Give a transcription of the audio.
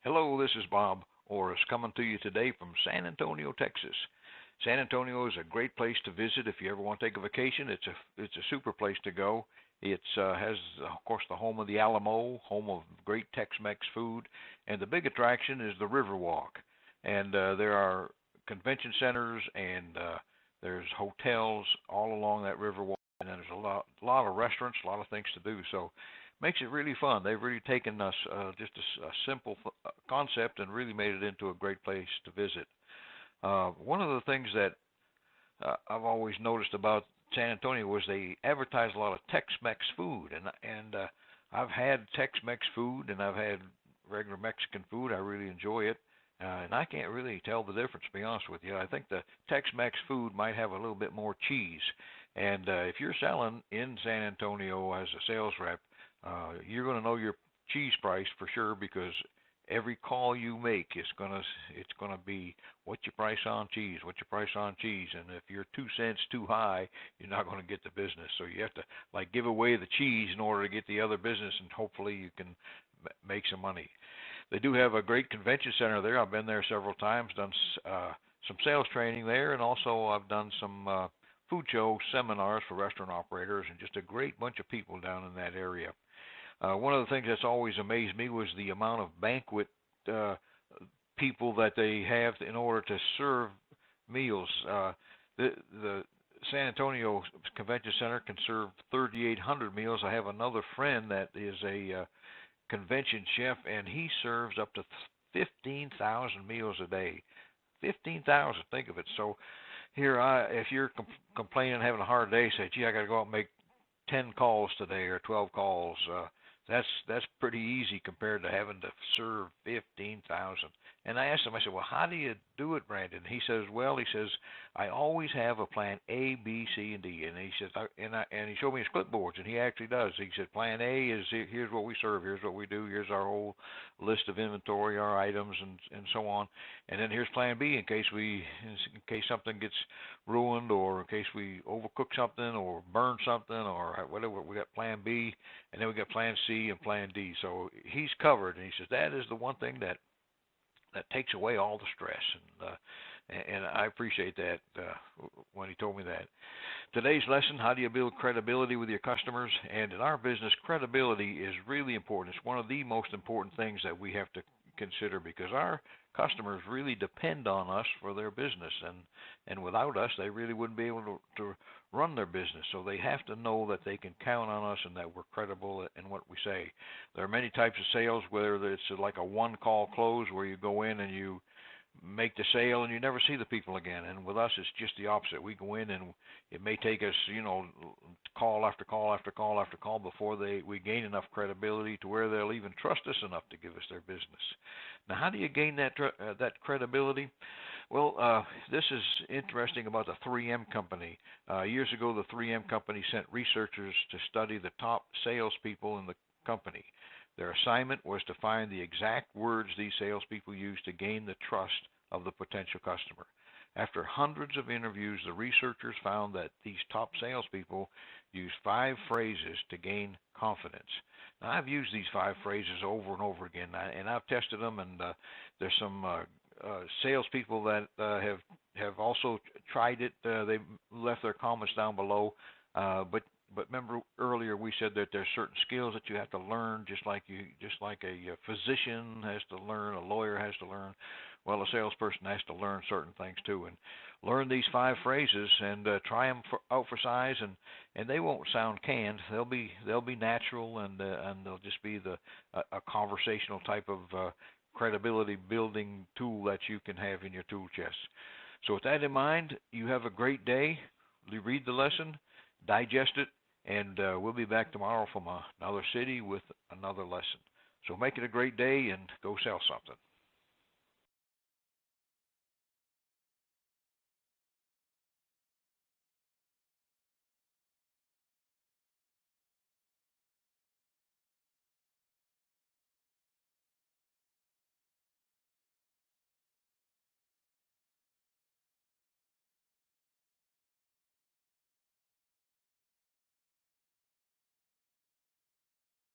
Hello, this is Bob Oros coming to you today from San Antonio, Texas. San Antonio is a great place to visit if you ever want to take a vacation. It's a super place to go. It has, of course, the home of the Alamo, home of great Tex-Mex food, and the big attraction is the Riverwalk. And there are convention centers and there's hotels all along that Riverwalk, and there's a lot of restaurants, a lot of things to do. So makes it really fun. They've really taken us just a simple concept and really made it into a great place to visit. One of the things that I've always noticed about San Antonio was they advertise a lot of Tex-Mex food, and I've had Tex-Mex food and I've had regular Mexican food. I really enjoy it, and I can't really tell the difference, to be honest with you. I think the Tex-Mex food might have a little bit more cheese, and if you're selling in San Antonio as a sales rep, you're going to know your cheese price for sure, because every call you make is it's gonna be what you price on cheese, and if you're 2 cents too high, you're not going to get the business. So you have to like give away the cheese in order to get the other business, and hopefully you can make some money. They do have a great convention center there. I've been there several times, done some sales training there, and also I've done some food show seminars for restaurant operators, and just a great bunch of people down in that area. One of the things that's always amazed me was the amount of banquet people that they have in order to serve meals. The San Antonio Convention Center can serve 3,800 meals. I have another friend that is a convention chef, and he serves up to 15,000 meals a day. 15,000, think of it. So here, if you're complaining, having a hard day, say, gee, I got to go out and make 10 calls today or 12 calls. That's pretty easy compared to having to serve 15,000. And I asked him, I said, well, how do you do it, Brandon? He says, I always have a plan A, B, C, and D. And he says, and he showed me his clipboards, and he actually does. He said, plan A is here's what we serve, here's what we do, here's our whole list of inventory, our items, and so on. And then here's plan B in case something gets ruined, or in case we overcook something or burn something or whatever. We got plan B, and then we got plan C and plan D. So he's covered, and he says that is the one thing that takes away all the stress, and I appreciate that when he told me that. Today's lesson: how do you build credibility with your customers? And in our business, credibility is really important. It's one of the most important things that we have to consider, because our customers really depend on us for their business, and without us, they really wouldn't be able to run their business. So they have to know that they can count on us and that we're credible in what we say. There are many types of sales, whether it's like a one-call close where you go in and you make the sale and you never see the people again. And with us, it's just the opposite. We go in and it may take us, call after call after call after call before we gain enough credibility to where they'll even trust us enough to give us their business. Now, how do you gain that credibility? Well, this is interesting about the 3M company. Years ago, the 3M company sent researchers to study the top salespeople in the company. Their assignment was to find the exact words these salespeople used to gain the trust of the potential customer. After hundreds of interviews, the researchers found that these top salespeople used 5 phrases to gain confidence. Now, I've used these 5 phrases over and over again, and I've tested them, and there's some salespeople that have also tried it. They left their comments down below, but remember earlier we said that there's certain skills that you have to learn, just like a physician has to learn, a lawyer has to learn. Well, a salesperson has to learn certain things too, and learn these 5 phrases and try them out for size, and they won't sound canned. They'll be natural, and they'll just be a conversational type of credibility building tool that you can have in your tool chest. So with that in mind, you have a great day. Read the lesson, digest it, and we'll be back tomorrow from another city with another lesson. So make it a great day and go sell something.